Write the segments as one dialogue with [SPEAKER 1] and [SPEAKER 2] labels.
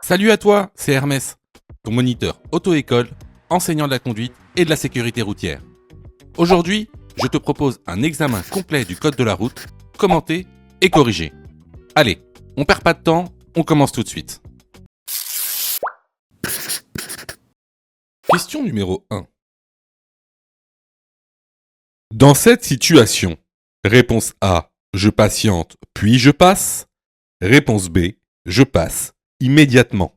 [SPEAKER 1] Salut à toi, c'est Hermès, ton moniteur auto-école, enseignant de la conduite et de la sécurité routière. Aujourd'hui, je te propose un examen complet du code de la route, commenté et corrigé. Allez, on perd pas de temps, on commence tout de suite. Question numéro 1. Dans cette situation, réponse A, je patiente puis je passe. Réponse B, je passe immédiatement.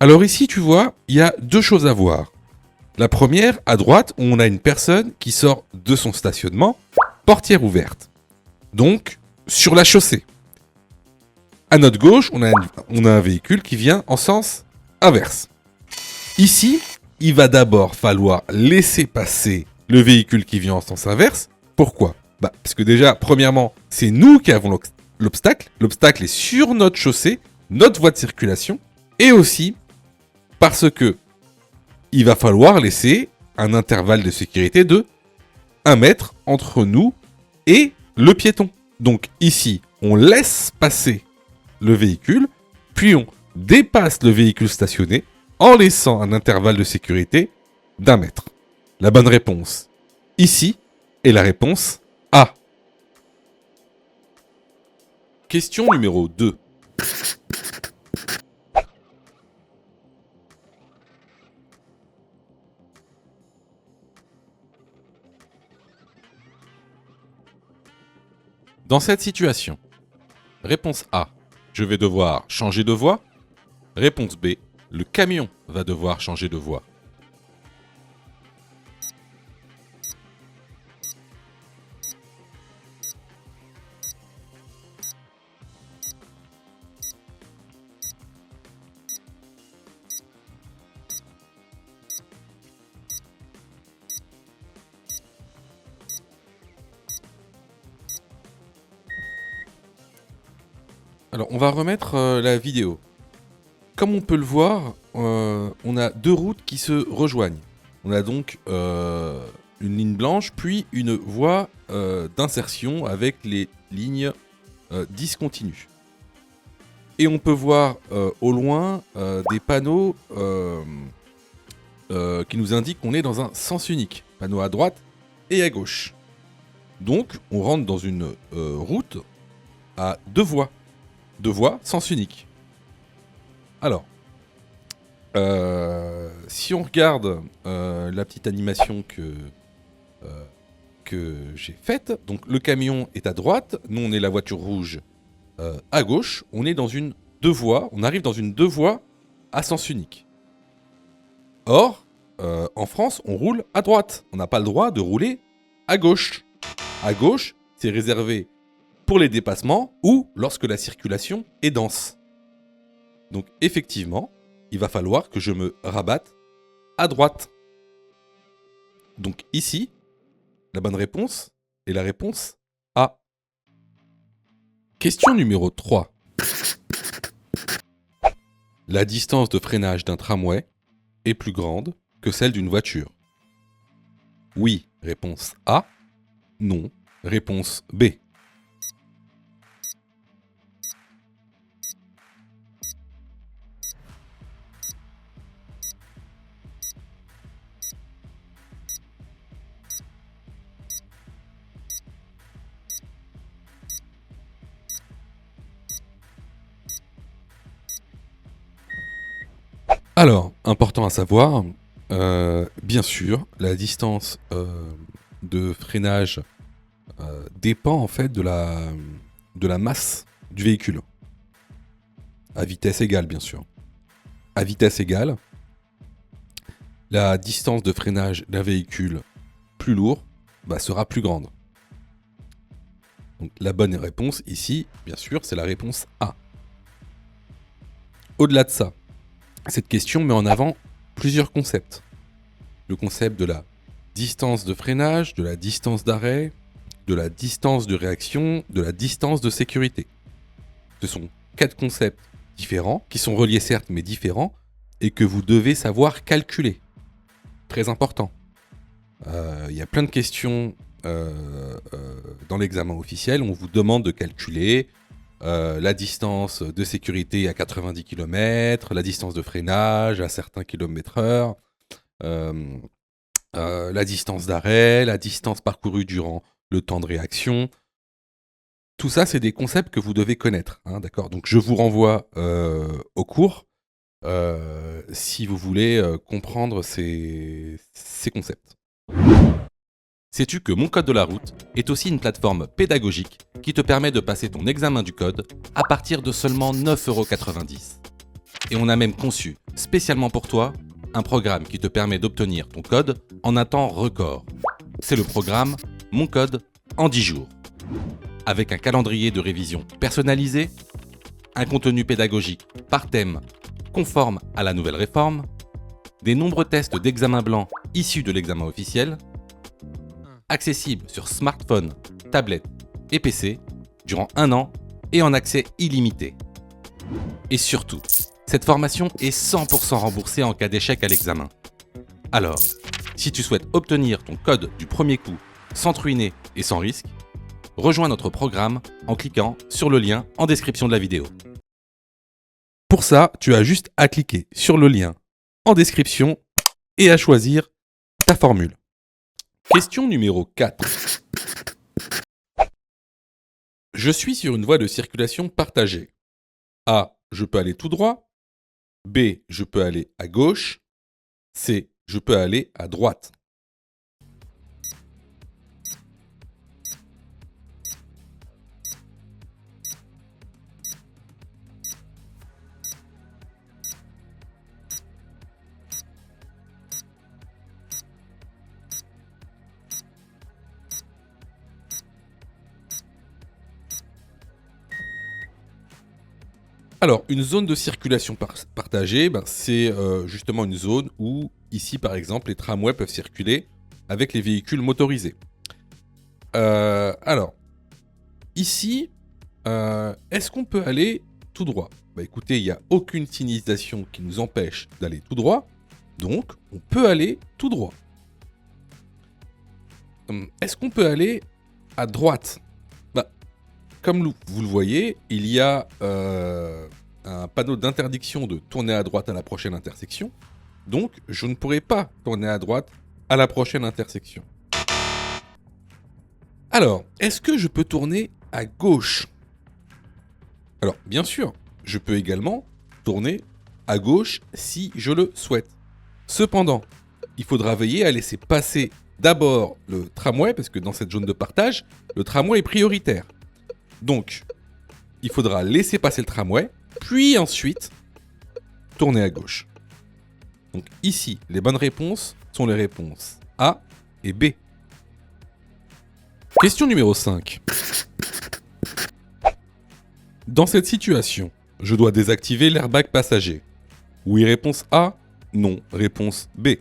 [SPEAKER 1] Alors ici, tu vois, il y a deux choses à voir. La première, à droite, où on a une personne qui sort de son stationnement, portière ouverte. Donc, sur la chaussée. À notre gauche, on a un véhicule qui vient en sens inverse. Ici, il va d'abord falloir laisser passer le véhicule qui vient en sens inverse. Pourquoi ? Parce que déjà, premièrement, c'est nous qui avons l'obstacle. L'obstacle est sur notre chaussée, notre voie de circulation. Et aussi, parce que il va falloir laisser un intervalle de sécurité de 1 mètre entre nous et le piéton. Donc ici, on laisse passer le véhicule, puis on dépasse le véhicule stationné en laissant un intervalle de sécurité d'1 mètre. La bonne réponse ici est la réponse A. Question numéro 2. Dans cette situation, réponse A, je vais devoir changer de voie. Réponse B, le camion va devoir changer de voie. Alors, on va remettre la vidéo. Comme on peut le voir, on a deux routes qui se rejoignent. On a donc une ligne blanche, puis une voie d'insertion avec les lignes discontinues. Et on peut voir au loin des panneaux qui nous indiquent qu'on est dans un sens unique. Panneau à droite et à gauche. Donc, on rentre dans une route à deux voies. Deux voies, sens unique. Alors, si on regarde la petite animation que j'ai faite, donc le camion est à droite, nous on est la voiture rouge à gauche, on est dans une deux voies, on arrive dans une deux voies à sens unique. Or, en France, on roule à droite, on n'a pas le droit de rouler à gauche. À gauche, c'est réservé pour les dépassements ou lorsque la circulation est dense. Donc effectivement, il va falloir que je me rabatte à droite. Donc ici, la bonne réponse est la réponse A. Question numéro 3. La distance de freinage d'un tramway est plus grande que celle d'une voiture. Oui, réponse A. Non, réponse B. Alors, important à savoir, bien sûr, la distance de freinage dépend en fait de la masse du véhicule. À vitesse égale, bien sûr. À vitesse égale, la distance de freinage d'un véhicule plus lourd sera plus grande. Donc, la bonne réponse ici, bien sûr, c'est la réponse A. Au-delà de ça, cette question met en avant plusieurs concepts. Le concept de la distance de freinage, de la distance d'arrêt, de la distance de réaction, de la distance de sécurité. Ce sont 4 concepts différents, qui sont reliés certes, mais différents, et que vous devez savoir calculer. Très important. Il y a plein de questions dans l'examen officiel. On vous demande de calculer la distance de sécurité à 90 km, la distance de freinage à certains km/h, la distance d'arrêt, la distance parcourue durant le temps de réaction. Tout ça, c'est des concepts que vous devez connaître. Hein, d'accord ? Donc, je vous renvoie au cours si vous voulez comprendre ces concepts. Sais-tu que Mon Code de la route est aussi une plateforme pédagogique qui te permet de passer ton examen du code à partir de seulement 9,90 €. Et on a même conçu, spécialement pour toi, un programme qui te permet d'obtenir ton code en un temps record. C'est le programme Mon Code en 10 jours. Avec un calendrier de révision personnalisé, un contenu pédagogique par thème conforme à la nouvelle réforme, des nombreux tests d'examen blanc issus de l'examen officiel, accessible sur smartphone, tablette et PC durant 1 an et en accès illimité. Et surtout, cette formation est 100% remboursée en cas d'échec à l'examen. Alors, si tu souhaites obtenir ton code du premier coup sans te ruiner et sans risque, rejoins notre programme en cliquant sur le lien en description de la vidéo. Pour ça, tu as juste à cliquer sur le lien en description et à choisir ta formule. Question numéro 4. Je suis sur une voie de circulation partagée. A. Je peux aller tout droit. B. Je peux aller à gauche. C. Je peux aller à droite. Alors, une zone de circulation partagée, c'est justement une zone où, ici par exemple, les tramways peuvent circuler avec les véhicules motorisés. Alors, ici, est-ce qu'on peut aller tout droit ? Écoutez, il n'y a aucune signalisation qui nous empêche d'aller tout droit, donc on peut aller tout droit. Est-ce qu'on peut aller à droite ? Comme vous le voyez, il y a un panneau d'interdiction de tourner à droite à la prochaine intersection. Donc, je ne pourrai pas tourner à droite à la prochaine intersection. Alors, est-ce que je peux tourner à gauche ? Alors, bien sûr, je peux également tourner à gauche si je le souhaite. Cependant, il faudra veiller à laisser passer d'abord le tramway, parce que dans cette zone de partage, le tramway est prioritaire. Donc, il faudra laisser passer le tramway, puis ensuite tourner à gauche. Donc ici, les bonnes réponses sont les réponses A et B. Question numéro 5. Dans cette situation, je dois désactiver l'airbag passager. Oui, réponse A. Non, réponse B.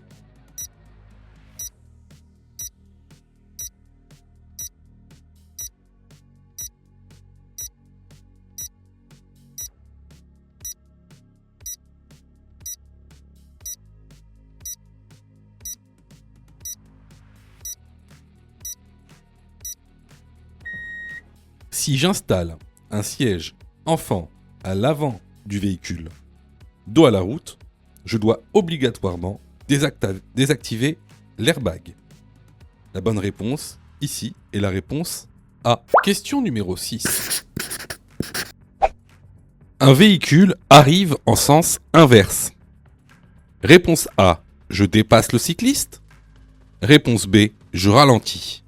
[SPEAKER 1] Si j'installe un siège enfant à l'avant du véhicule, dos à la route, je dois obligatoirement désactiver l'airbag. La bonne réponse, ici, est la réponse A. Question numéro 6. Un véhicule arrive en sens inverse. Réponse A, je dépasse le cycliste. Réponse B, je ralentis.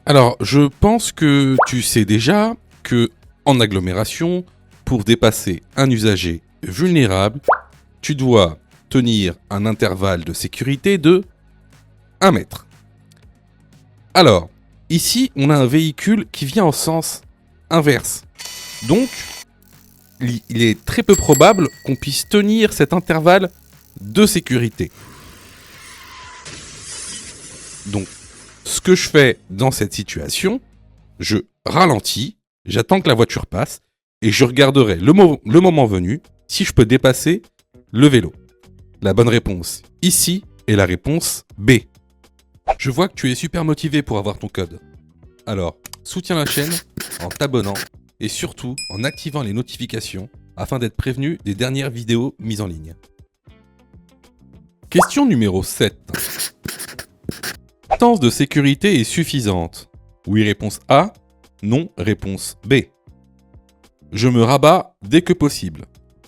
[SPEAKER 1] Alors, je pense que tu sais déjà que en agglomération, pour dépasser un usager vulnérable, tu dois tenir un intervalle de sécurité de 1 mètre. Alors, ici, on a un véhicule qui vient en sens inverse. Donc, il est très peu probable qu'on puisse tenir cet intervalle de sécurité. Donc, ce que je fais dans cette situation, je ralentis, j'attends que la voiture passe et je regarderai le moment venu si je peux dépasser le vélo. La bonne réponse ici est la réponse B. Je vois que tu es super motivé pour avoir ton code. Alors, soutiens la chaîne en t'abonnant et surtout en activant les notifications afin d'être prévenu des dernières vidéos mises en ligne. Question numéro 7. La distance de sécurité est suffisante. Oui, réponse A. Non, réponse B. Je me rabats dès que possible.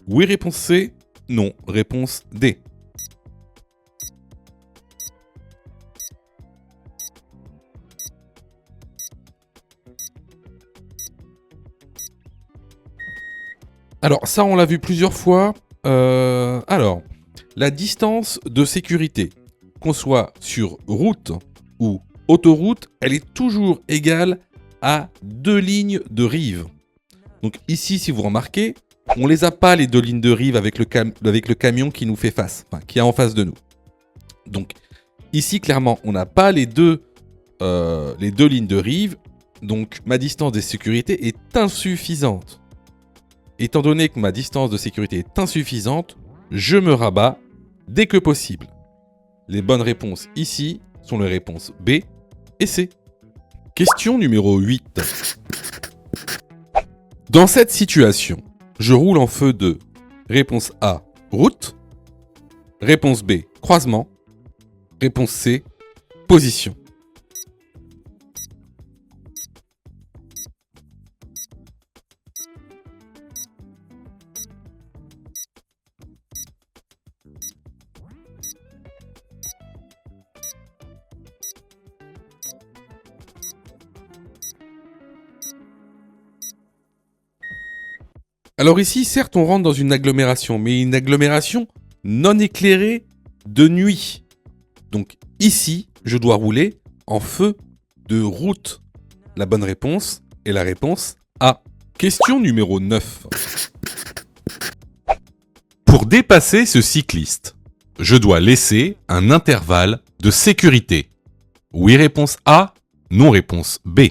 [SPEAKER 1] Oui, réponse C. Non, réponse D. Alors, ça, on l'a vu plusieurs fois. Alors, la distance de sécurité, qu'on soit sur route ou autoroute, elle est toujours égale à 2 lignes de rive. Donc ici, si vous remarquez, on les a pas les 2 lignes de rive avec le camion qui nous fait face, enfin, qui est en face de nous. Donc ici, clairement, on n'a pas les deux lignes de rive. Donc ma distance de sécurité est insuffisante. Étant donné que ma distance de sécurité est insuffisante, je me rabats dès que possible. Les bonnes réponses ici sont les réponses B et C. Question numéro 8. Dans cette situation, je roule en feu de réponse A, route, réponse B, croisement, réponse C, position. Alors ici, certes, on rentre dans une agglomération, mais une agglomération non éclairée de nuit. Donc ici, je dois rouler en feu de route. La bonne réponse est la réponse A. Question numéro 9. Pour dépasser ce cycliste, je dois laisser un intervalle de sécurité. Oui, réponse A. Non, réponse B.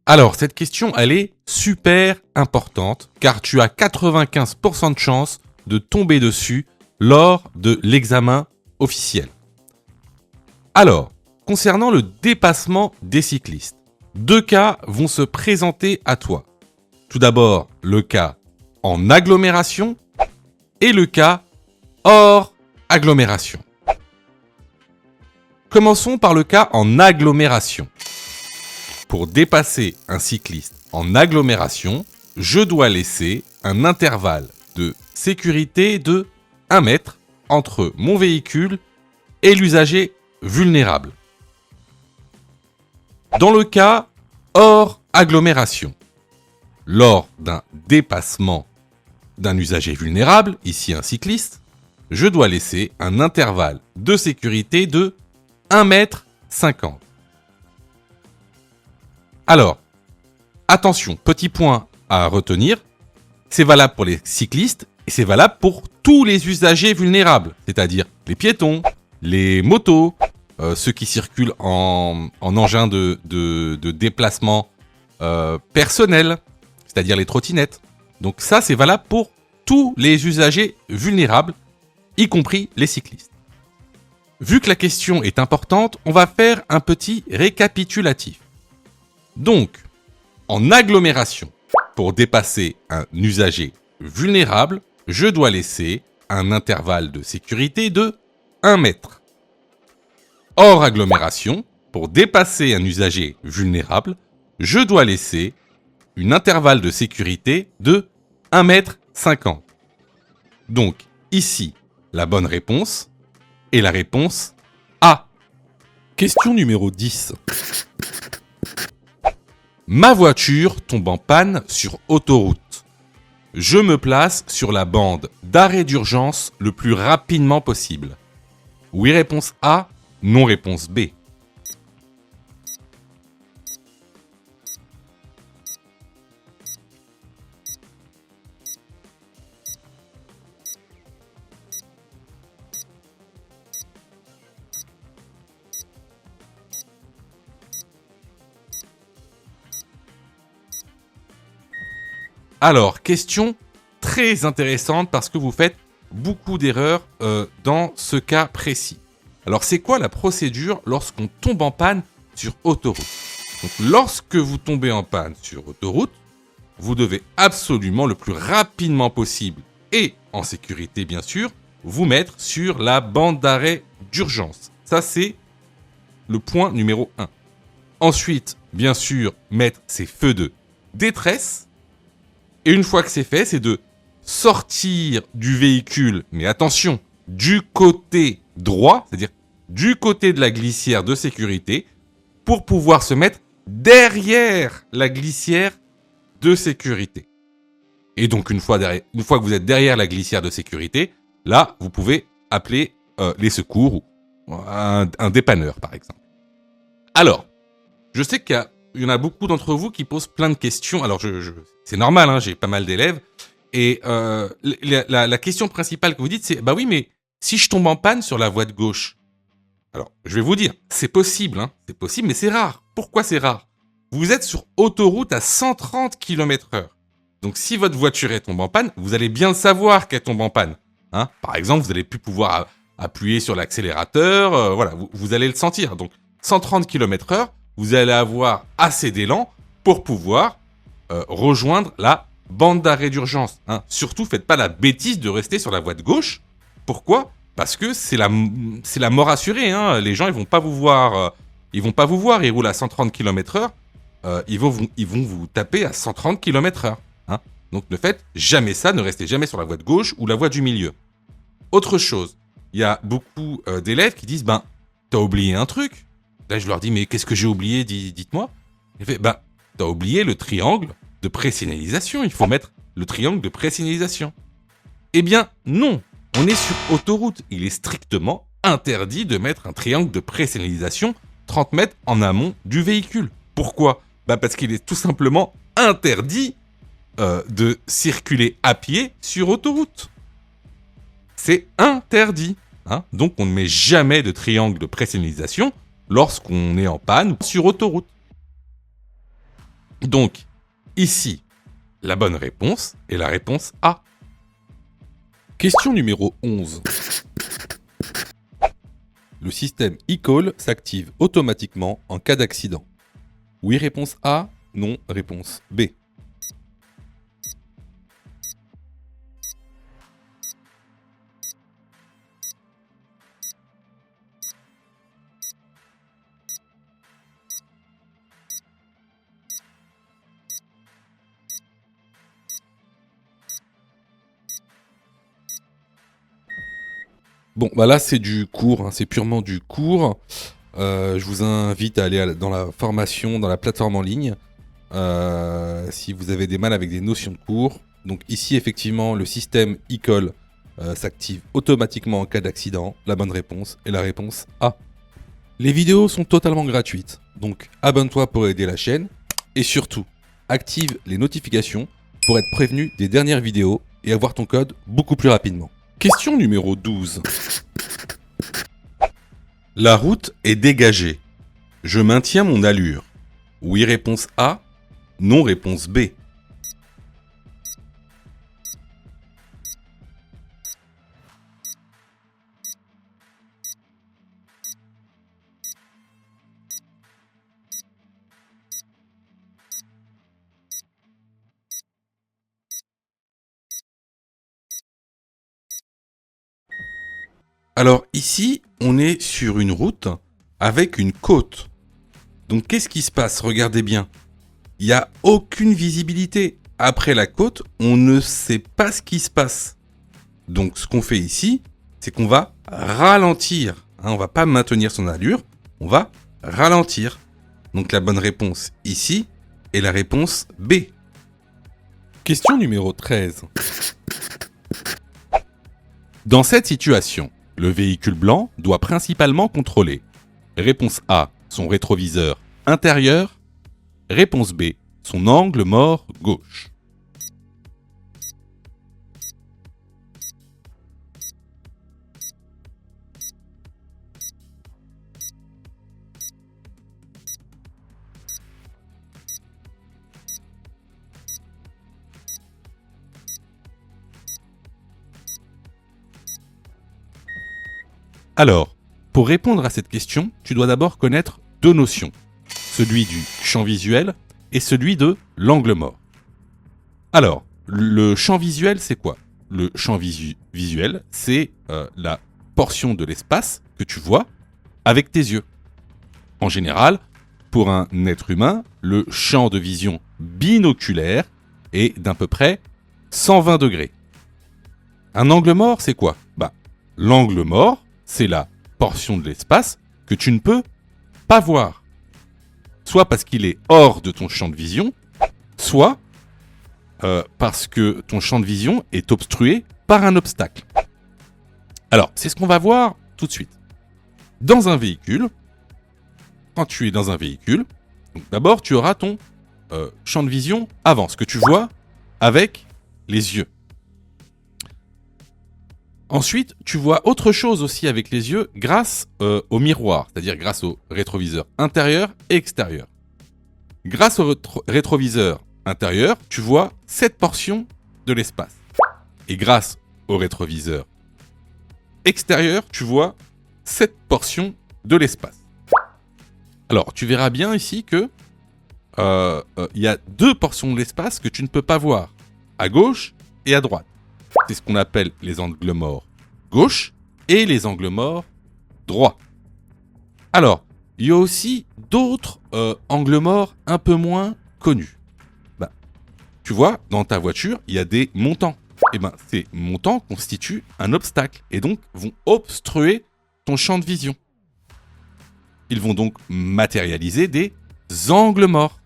[SPEAKER 1] Alors, cette question, elle est super importante car tu as 95% de chance de tomber dessus lors de l'examen officiel. Alors, concernant le dépassement des cyclistes, 2 cas vont se présenter à toi. Tout d'abord, le cas en agglomération et le cas hors agglomération. Commençons par le cas en agglomération. Pour dépasser un cycliste en agglomération, je dois laisser un intervalle de sécurité de 1 mètre entre mon véhicule et l'usager vulnérable. Dans le cas hors agglomération, lors d'un dépassement d'un usager vulnérable, ici un cycliste, je dois laisser un intervalle de sécurité de 1 mètre 50. Alors, attention, petit point à retenir, c'est valable pour les cyclistes et c'est valable pour tous les usagers vulnérables, c'est-à-dire les piétons, les motos, ceux qui circulent en engin de déplacement personnel, c'est-à-dire les trottinettes. Donc ça, c'est valable pour tous les usagers vulnérables, y compris les cyclistes. Vu que la question est importante, on va faire un petit récapitulatif. Donc, en agglomération, pour dépasser un usager vulnérable, je dois laisser un intervalle de sécurité de 1 mètre. Hors agglomération, pour dépasser un usager vulnérable, je dois laisser une intervalle de sécurité de 1,50 m. Donc, ici, la bonne réponse est la réponse A. Question numéro 10. Ma voiture tombe en panne sur autoroute. Je me place sur la bande d'arrêt d'urgence le plus rapidement possible. Oui, réponse A. Non, réponse B. Alors, question très intéressante parce que vous faites beaucoup d'erreurs dans ce cas précis. Alors, c'est quoi la procédure lorsqu'on tombe en panne sur autoroute? Donc, lorsque vous tombez en panne sur autoroute, vous devez absolument le plus rapidement possible et en sécurité bien sûr, vous mettre sur la bande d'arrêt d'urgence. Ça, c'est le point numéro 1. Ensuite, bien sûr, mettre ses feux de détresse. Et une fois que c'est fait, c'est de sortir du véhicule, mais attention, du côté droit, c'est-à-dire du côté de la glissière de sécurité, pour pouvoir se mettre derrière la glissière de sécurité. Et donc une fois que vous êtes derrière la glissière de sécurité, là, vous pouvez appeler les secours ou un dépanneur, par exemple. Alors, je sais qu'il y en a beaucoup d'entre vous qui posent plein de questions. Alors, c'est normal, hein, j'ai pas mal d'élèves. Et la question principale que vous dites, c'est « Bah oui, mais si je tombe en panne sur la voie de gauche ?» Alors, je vais vous dire, c'est possible, hein, c'est possible, mais c'est rare. Pourquoi c'est rare? Vous êtes sur autoroute à 130 km/h. Donc, si votre voiture tombe en panne, vous allez bien savoir qu'elle tombe en panne. Hein, par exemple, vous allez plus pouvoir appuyer sur l'accélérateur. Voilà, vous allez le sentir. Donc, 130 km/h, vous allez avoir assez d'élan pour pouvoir rejoindre la bande d'arrêt d'urgence. Hein. Surtout, faites pas la bêtise de rester sur la voie de gauche. Pourquoi? Parce que c'est la mort assurée. Hein. Les gens, ils vont pas vous voir. Ils roulent à 130 km/h. Ils vont vous taper à 130 km/h. Hein. Donc ne faites jamais ça. Ne restez jamais sur la voie de gauche ou la voie du milieu. Autre chose, il y a beaucoup d'élèves qui disent t'as oublié un truc. Là, je leur dis mais qu'est-ce que j'ai oublié? Dites-moi. Il fait t'as oublié le triangle de présignalisation. Il faut mettre le triangle de présignalisation. Eh bien non. On est sur autoroute. Il est strictement interdit de mettre un triangle de présignalisation 30 mètres en amont du véhicule. Pourquoi? Parce qu'il est tout simplement interdit de circuler à pied sur autoroute. C'est interdit. Hein. Donc on ne met jamais de triangle de présignalisation lorsqu'on est en panne sur autoroute. Donc, ici, la bonne réponse est la réponse A. Question numéro 11. Le système e-call s'active automatiquement en cas d'accident. Oui, réponse A. Non, réponse B. Bon, là c'est du cours, hein, c'est purement du cours. Je vous invite à aller dans la formation, dans la plateforme en ligne, si vous avez des mal avec des notions de cours. Donc ici effectivement le système e-call s'active automatiquement en cas d'accident. La bonne réponse est la réponse A. Les vidéos sont totalement gratuites, donc abonne-toi pour aider la chaîne et surtout active les notifications pour être prévenu des dernières vidéos et avoir ton code beaucoup plus rapidement. Question numéro 12. La route est dégagée. Je maintiens mon allure. Oui, réponse A. Non, réponse B. Alors ici, on est sur une route avec une côte. Donc qu'est-ce qui se passe? Regardez bien. il n'y a aucune visibilité. Après la côte, on ne sait pas ce qui se passe. Donc ce qu'on fait ici, c'est qu'on va ralentir. On va pas maintenir son allure, on va ralentir. Donc la bonne réponse ici est la réponse B. Question numéro 13. Dans cette situation, le véhicule blanc doit principalement contrôler. Réponse A, son rétroviseur intérieur. Réponse B, son angle mort gauche. Alors, pour répondre à cette question, tu dois d'abord connaître deux notions. Celui du champ visuel et celui de l'angle mort. Alors, le champ visuel, c'est quoi? Le champ visuel, c'est la portion de l'espace que tu vois avec tes yeux. En général, pour un être humain, le champ de vision binoculaire est d'à peu près 120 degrés. Un angle mort, c'est quoi? L'angle mort, c'est la portion de l'espace que tu ne peux pas voir. Soit parce qu'il est hors de ton champ de vision, soit parce que ton champ de vision est obstrué par un obstacle. Alors, c'est ce qu'on va voir tout de suite. Dans un véhicule, quand tu es dans un véhicule, d'abord tu auras ton champ de vision avant, ce que tu vois avec les yeux. Ensuite, tu vois autre chose aussi avec les yeux grâce au miroir, c'est-à-dire grâce au rétroviseur intérieur et extérieur. Grâce au rétroviseur intérieur, tu vois cette portion de l'espace. Et grâce au rétroviseur extérieur, tu vois cette portion de l'espace. Alors, tu verras bien ici que y a deux portions de l'espace que tu ne peux pas voir, à gauche et à droite. C'est ce qu'on appelle les angles morts gauche et les angles morts droit. Alors, il y a aussi d'autres angles morts un peu moins connus. Tu vois, dans ta voiture, il y a des montants. Et ces montants constituent un obstacle et donc vont obstruer ton champ de vision. Ils vont donc matérialiser des angles morts.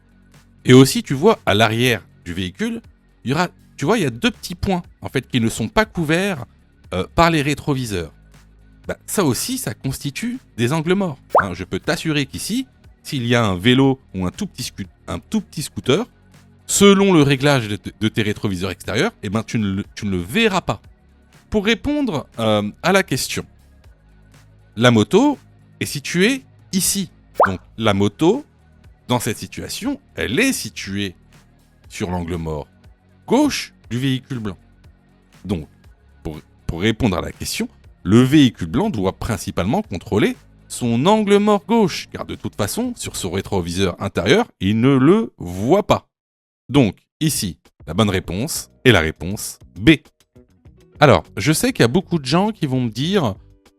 [SPEAKER 1] Et aussi, tu vois, à l'arrière du véhicule, il y a deux petits points en fait qui ne sont pas couverts par les rétroviseurs. Ça aussi, ça constitue des angles morts. Je peux t'assurer qu'ici, s'il y a un vélo ou un tout petit scooter, selon le réglage de tes rétroviseurs extérieurs, tu ne le verras pas. Pour répondre à la question, la moto est située ici. Donc la moto, dans cette situation, elle est située sur l'angle mort gauche du véhicule blanc. Donc, pour répondre à la question, le véhicule blanc doit principalement contrôler son angle mort gauche, car de toute façon, sur son rétroviseur intérieur, il ne le voit pas. Donc, ici, la bonne réponse est la réponse B. Alors, je sais qu'il y a beaucoup de gens qui vont me dire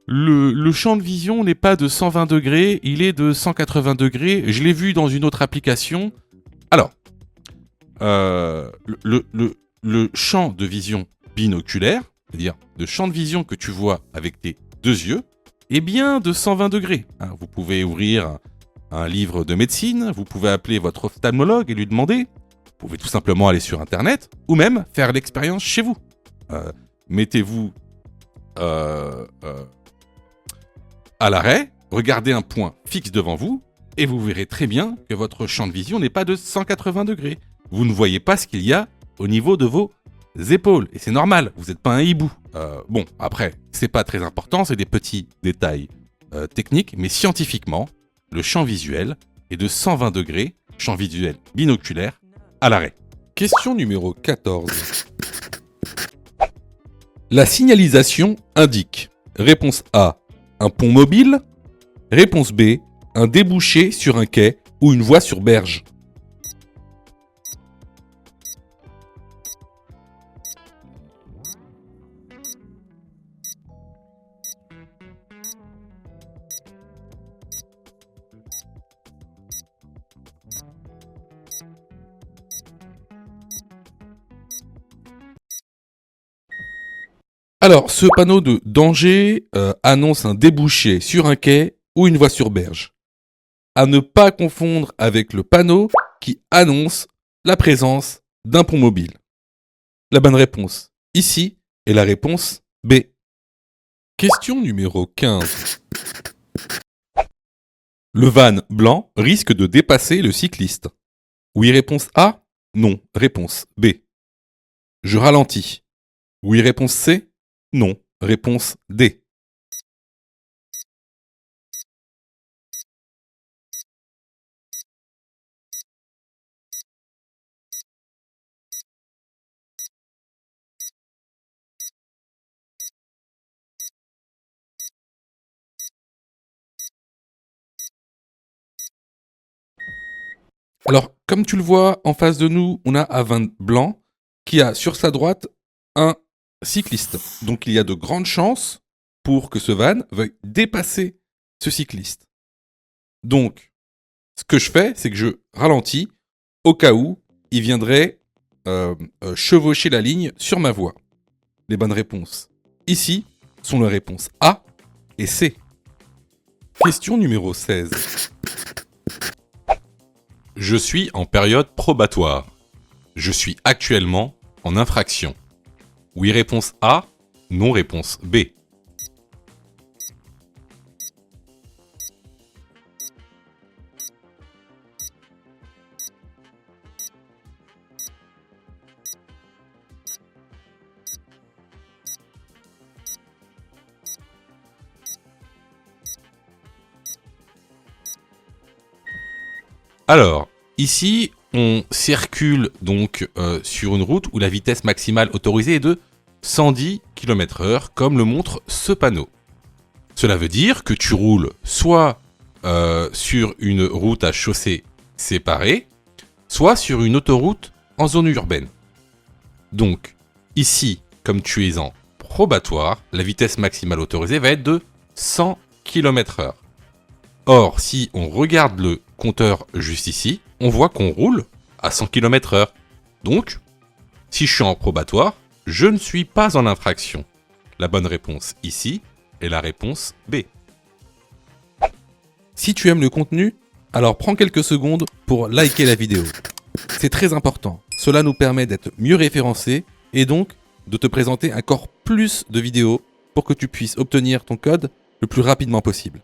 [SPEAKER 1] le champ de vision n'est pas de 120 degrés, il est de 180 degrés, je l'ai vu dans une autre application. Alors, le champ de vision binoculaire, c'est-à-dire le champ de vision que tu vois avec tes deux yeux, est bien de 120 degrés. Vous pouvez ouvrir un livre de médecine, vous pouvez appeler votre ophtalmologue et lui demander. Vous pouvez tout simplement aller sur Internet ou même faire l'expérience chez vous. Mettez-vous à l'arrêt, regardez un point fixe devant vous et vous verrez très bien que votre champ de vision n'est pas de 180 degrés. Vous ne voyez pas ce qu'il y a au niveau de vos épaules. Et c'est normal, vous n'êtes pas un hibou. Après, c'est pas très important, c'est des petits détails techniques, mais scientifiquement, le champ visuel est de 120 degrés, champ visuel binoculaire, à l'arrêt. Question numéro 14. La signalisation indique. Réponse A, un pont mobile. Réponse B, un débouché sur un quai ou une voie sur berge. Alors, ce panneau de danger annonce un débouché sur un quai ou une voie sur berge. À ne pas confondre avec le panneau qui annonce la présence d'un pont mobile. La bonne réponse ici est la réponse B. Question numéro 15. Le van blanc risque de dépasser le cycliste. Oui, réponse A. Non, réponse B. Je ralentis. Oui, réponse C. Non, réponse D. Alors, comme tu le vois, en face de nous, on a un van blanc qui a sur sa droite un cycliste. Donc, il y a de grandes chances pour que ce van veuille dépasser ce cycliste. Donc, ce que je fais, c'est que je ralentis au cas où il viendrait chevaucher la ligne sur ma voie. Les bonnes réponses ici sont les réponses A et C. Question numéro 16. Je suis en période probatoire. Je suis actuellement en infraction. Oui, réponse A. Non, réponse B. Alors, ici, on circule donc sur une route où la vitesse maximale autorisée est de 110 km/h, comme le montre ce panneau. Cela veut dire que tu roules soit sur une route à chaussée séparée, soit sur une autoroute en zone urbaine. Donc, ici, comme tu es en probatoire, la vitesse maximale autorisée va être de 100 km/h. Or, si on regarde le compteur juste ici, on voit qu'on roule à 100 km/h. Donc, si je suis en probatoire, je ne suis pas en infraction. La bonne réponse ici est la réponse B. Si tu aimes le contenu, alors prends quelques secondes pour liker la vidéo. C'est très important. Cela nous permet d'être mieux référencés et donc de te présenter encore plus de vidéos pour que tu puisses obtenir ton code le plus rapidement possible.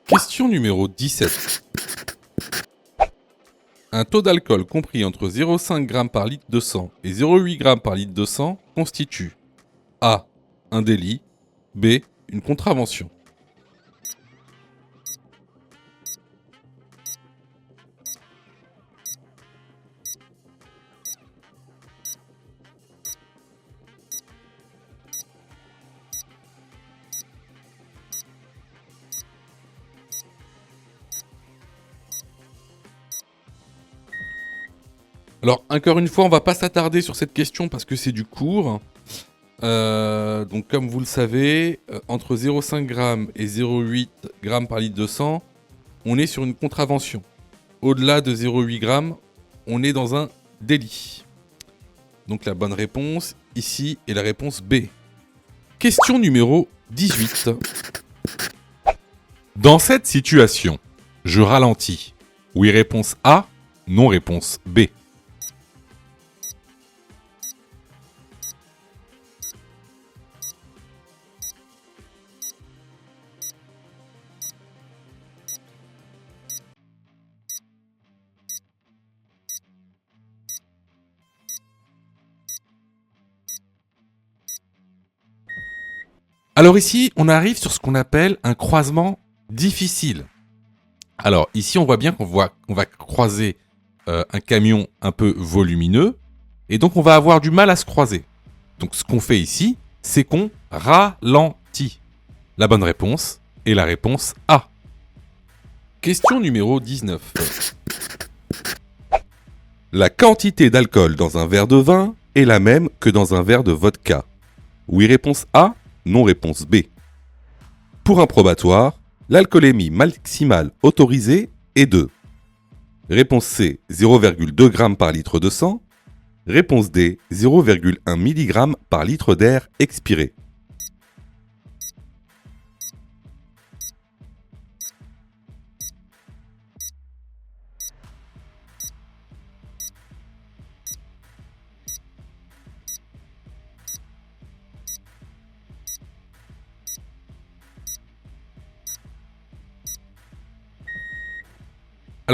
[SPEAKER 1] Question numéro 17. Un taux d'alcool compris entre 0,5 g par litre de sang et 0,8 g par litre de sang constitue A. Un délit. B. Une contravention. Alors, encore une fois, on va pas s'attarder sur cette question parce que c'est du cours. Donc, comme vous le savez, entre 0,5 g et 0,8 g par litre de sang, on est sur une contravention. Au-delà de 0,8 g, on est dans un délit. Donc, la bonne réponse ici est la réponse B. Question numéro 18. Dans cette situation, je ralentis. Oui, réponse A. Non, réponse B. Alors ici, on arrive sur ce qu'on appelle un croisement difficile. Alors ici, on voit bien qu'on va croiser un camion un peu volumineux et donc on va avoir du mal à se croiser. Donc ce qu'on fait ici, c'est qu'on ralentit. La bonne réponse est la réponse A. Question numéro 19. La quantité d'alcool dans un verre de vin est la même que dans un verre de vodka. Oui, réponse A. Non, réponse B. Pour un probatoire, l'alcoolémie maximale autorisée est de réponse C, 0,2 g par litre de sang. Réponse D, 0,1 mg par litre d'air expiré.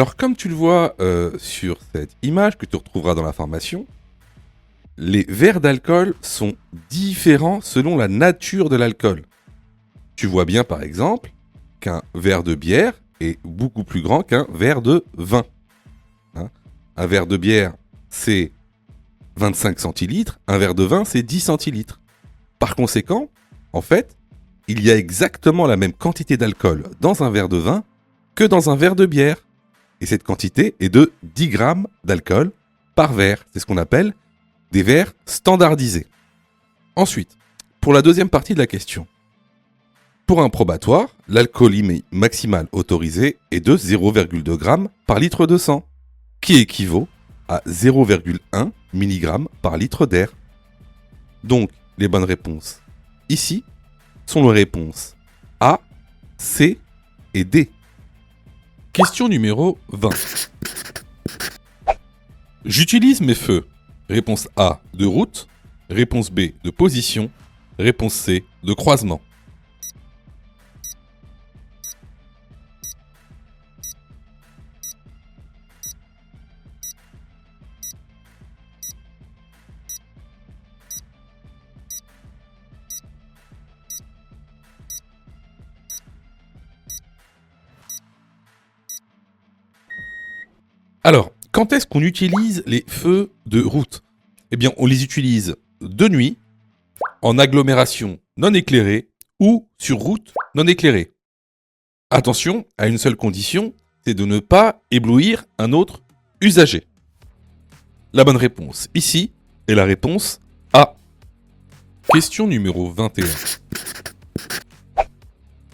[SPEAKER 1] Alors, comme tu le vois sur cette image que tu retrouveras dans la formation, les verres d'alcool sont différents selon la nature de l'alcool. Tu vois bien, par exemple, qu'un verre de bière est beaucoup plus grand qu'un verre de vin. Hein, un verre de bière, c'est 25 centilitres, un verre de vin, c'est 10 centilitres. Par conséquent, en fait, il y a exactement la même quantité d'alcool dans un verre de vin que dans un verre de bière. Et cette quantité est de 10 grammes d'alcool par verre. C'est ce qu'on appelle des verres standardisés. Ensuite, pour la deuxième partie de la question. Pour un probatoire, l'alcoolémie maximale autorisée est de 0,2 g par litre de sang, qui équivaut à 0,1 mg par litre d'air. Donc, les bonnes réponses ici sont les réponses A, C et D. Question numéro 20. J'utilise mes feux. Réponse A, de route. Réponse B, de position. Réponse C, de croisement. Alors, quand est-ce qu'on utilise les feux de route? Eh bien, on les utilise de nuit, en agglomération non éclairée ou sur route non éclairée. Attention à une seule condition, c'est de ne pas éblouir un autre usager. La bonne réponse ici est la réponse A. Question numéro 21.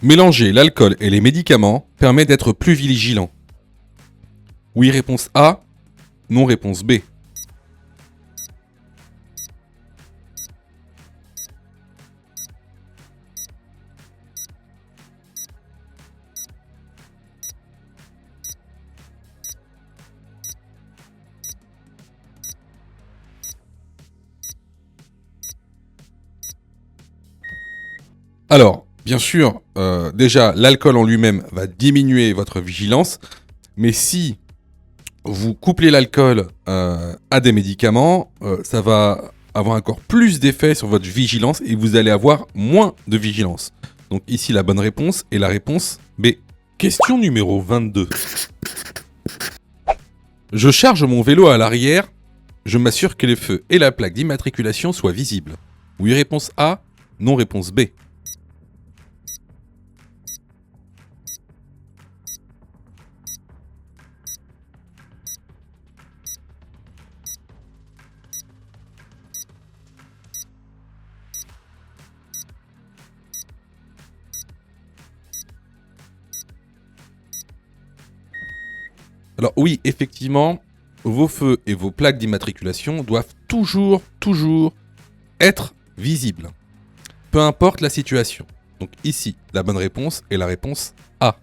[SPEAKER 1] Mélanger l'alcool et les médicaments permet d'être plus vigilant. Oui, réponse A. Non, réponse B. Alors, bien sûr, déjà, l'alcool en lui-même va diminuer votre vigilance, mais si vous couplez l'alcool à des médicaments, ça va avoir encore plus d'effet sur votre vigilance et vous allez avoir moins de vigilance. Donc ici, la bonne réponse est la réponse B. Question numéro 22. Je charge mon vélo à l'arrière, je m'assure que les feux et la plaque d'immatriculation soient visibles. Oui, réponse A, non, réponse B. Alors oui, effectivement, vos feux et vos plaques d'immatriculation doivent toujours être visibles. Peu importe la situation. Donc ici, la bonne réponse est la réponse A.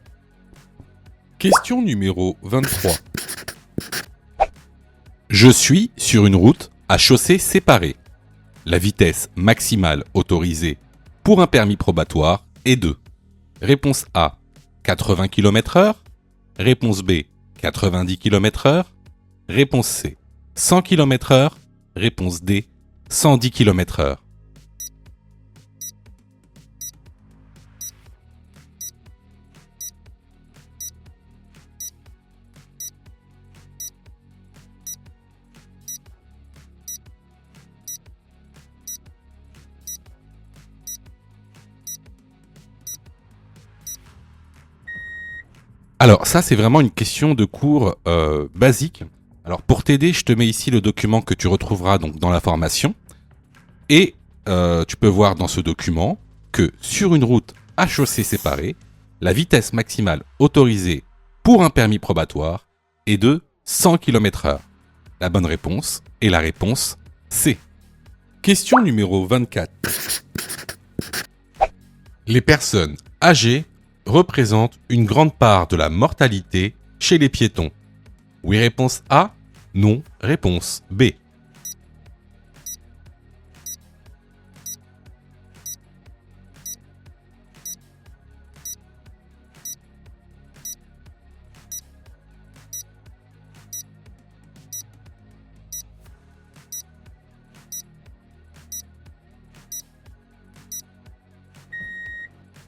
[SPEAKER 1] Question numéro 23. Je suis sur une route à chaussée séparée. La vitesse maximale autorisée pour un permis probatoire est de réponse A, 80 km/h. Réponse B, 90 km/h. Réponse C, 100 km/h. Réponse D, 110 km/h. Alors ça, c'est vraiment une question de cours basique. Alors pour t'aider, je te mets ici le document que tu retrouveras donc dans la formation. Et tu peux voir dans ce document que sur une route à chaussée séparée, la vitesse maximale autorisée pour un permis probatoire est de 100 km/h. La bonne réponse est la réponse C. Question numéro 24. Les personnes âgées représentent une grande part de la mortalité chez les piétons. Oui, réponse A. Non, réponse B.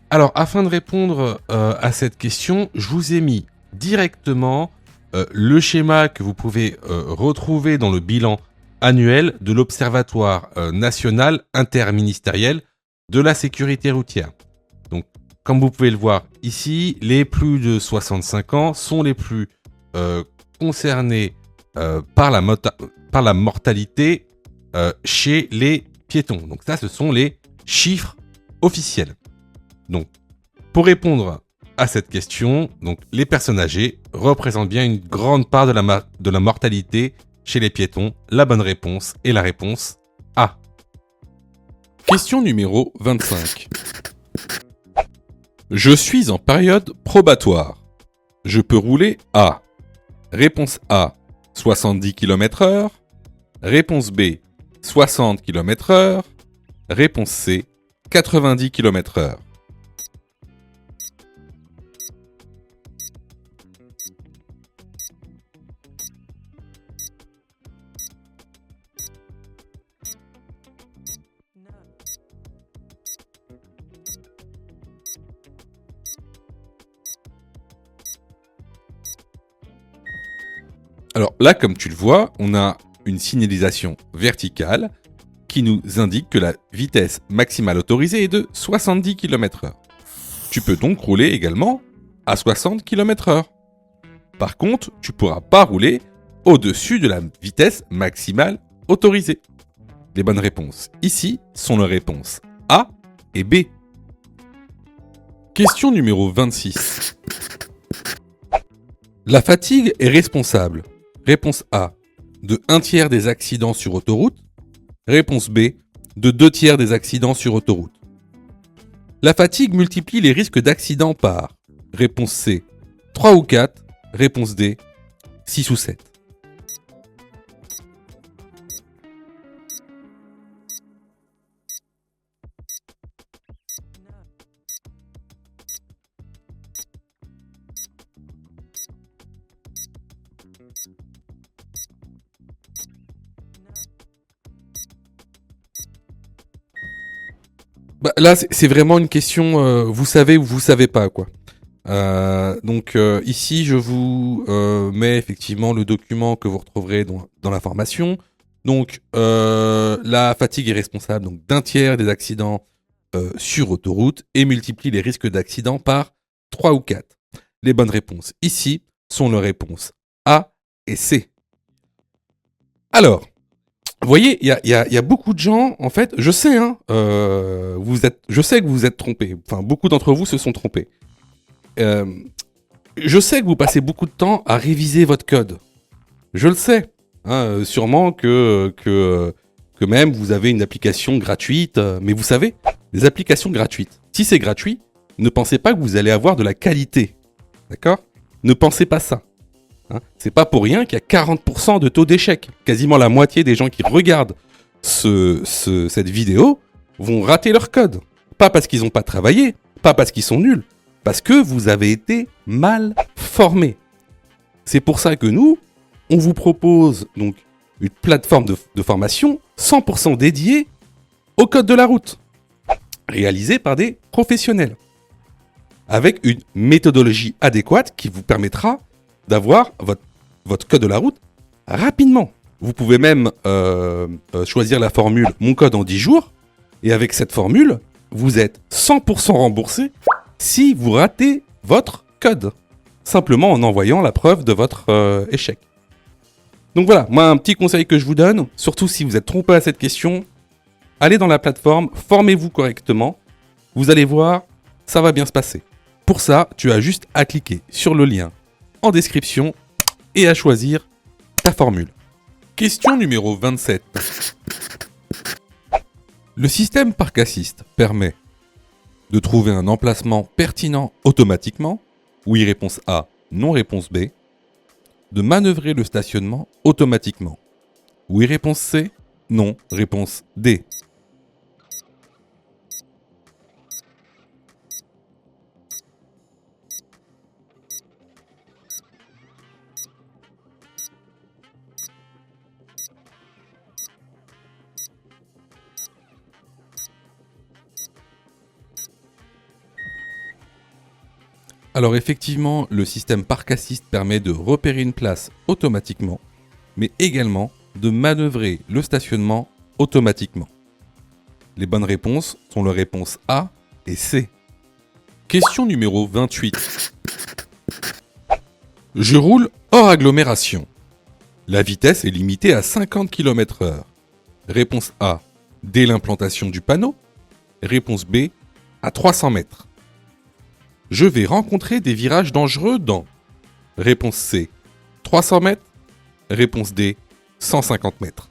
[SPEAKER 1] Alors, afin de répondre à cette question, je vous ai mis directement le schéma que vous pouvez retrouver dans le bilan annuel de l'Observatoire national interministériel de la sécurité routière. Donc, comme vous pouvez le voir ici, les plus de 65 ans sont les plus concernés par la mortalité chez les piétons. Donc ça, ce sont les chiffres officiels. Donc, pour répondre à cette question, donc les personnes âgées représentent bien une grande part de la mortalité chez les piétons. La bonne réponse est la réponse A. Question numéro 25. Je suis en période probatoire. Je peux rouler à. Réponse A, 70 km/h. Réponse B, 60 km/h. Réponse C, 90 km/h. Alors là, comme tu le vois, on a une signalisation verticale qui nous indique que la vitesse maximale autorisée est de 70 km/h. Tu peux donc rouler également à 60 km/h. Par contre, tu ne pourras pas rouler au-dessus de la vitesse maximale autorisée. Les bonnes réponses ici sont les réponses A et B. Question numéro 26. La fatigue est responsable. Réponse A, de 1/3 des accidents sur autoroute. Réponse B, de 2/3 des accidents sur autoroute. La fatigue multiplie les risques d'accident par. Réponse C, 3 ou 4. Réponse D, 6 ou 7. Bah, là, c'est vraiment une question, vous savez ou vous savez pas, quoi. Donc ici, je vous mets effectivement le document que vous retrouverez dans la formation. Donc la fatigue est responsable donc d'1/3 des accidents sur autoroute et multiplie les risques d'accident par 3 ou 4. Les bonnes réponses ici sont les réponses A et C. Alors, vous voyez, il y a beaucoup de gens, en fait, je sais, hein, je sais que vous vous êtes trompés. Enfin, beaucoup d'entre vous se sont trompés. Euh, je sais que vous passez beaucoup de temps à réviser votre code. Je le sais. Hein, sûrement que même vous avez une application gratuite. Mais vous savez, les applications gratuites, si c'est gratuit, ne pensez pas que vous allez avoir de la qualité. D'accord ? Ne pensez pas ça. Hein, c'est pas pour rien qu'il y a 40% de taux d'échec. Quasiment la moitié des gens qui regardent cette vidéo vont rater leur code. Pas parce qu'ils n'ont pas travaillé, pas parce qu'ils sont nuls, parce que vous avez été mal formés. C'est pour ça que nous, on vous propose donc une plateforme de formation 100% dédiée au code de la route, réalisée par des professionnels, avec une méthodologie adéquate qui vous permettra d'avoir votre code de la route rapidement. Vous pouvez même choisir la formule « Mon code en 10 jours » et avec cette formule, vous êtes 100% remboursé si vous ratez votre code, simplement en envoyant la preuve de votre échec. Donc voilà, moi un petit conseil que je vous donne, surtout si vous êtes trompé à cette question, allez dans la plateforme, formez-vous correctement, vous allez voir, ça va bien se passer. Pour ça, tu as juste à cliquer sur le lien en description et à choisir ta formule. Question numéro 27. Le système Park Assist permet de trouver un emplacement pertinent automatiquement. Oui, réponse A, non, réponse B. De manœuvrer le stationnement automatiquement. Oui, réponse C, non, réponse D. Alors effectivement, le système parc assist permet de repérer une place automatiquement, mais également de manœuvrer le stationnement automatiquement. Les bonnes réponses sont les réponses A et C. Question numéro 28. Je roule hors agglomération. La vitesse est limitée à 50 km/h. Réponse A, dès l'implantation du panneau. Réponse B, à 300 mètres. Je vais rencontrer des virages dangereux dans. Réponse C, 300 mètres. Réponse D, 150 mètres.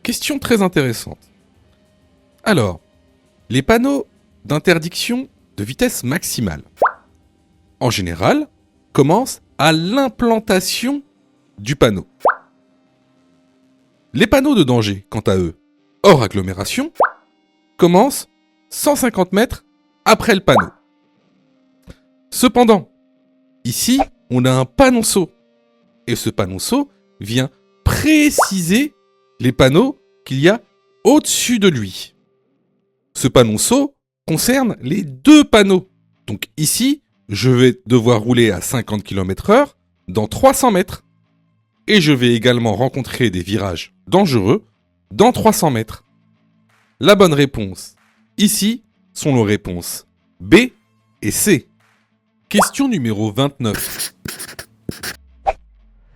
[SPEAKER 1] Question très intéressante. Alors, les panneaux d'interdiction de vitesse maximale, en général, commencent à l'implantation du panneau. Les panneaux de danger, quant à eux, hors agglomération, commencent 150 mètres après le panneau. Cependant, ici, on a un panonceau. Et ce panonceau vient préciser les panneaux qu'il y a au-dessus de lui. Ce panonceau concerne les deux panneaux. Donc ici, je vais devoir rouler à 50 km/h dans 300 mètres. Et je vais également rencontrer des virages dangereux dans 300 mètres. La bonne réponse ici sont les réponses B et C. Question numéro 29.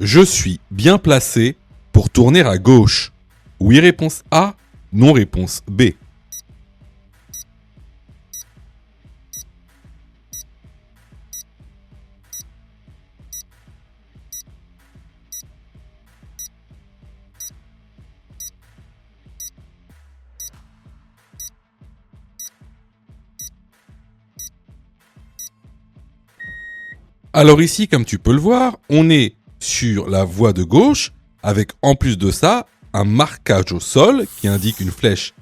[SPEAKER 1] Je suis bien placé pour tourner à gauche. Oui, réponse A, non, réponse B. Alors ici, comme tu peux le voir, on est sur la voie de gauche, avec en plus de ça, un marquage au sol qui indique une flèche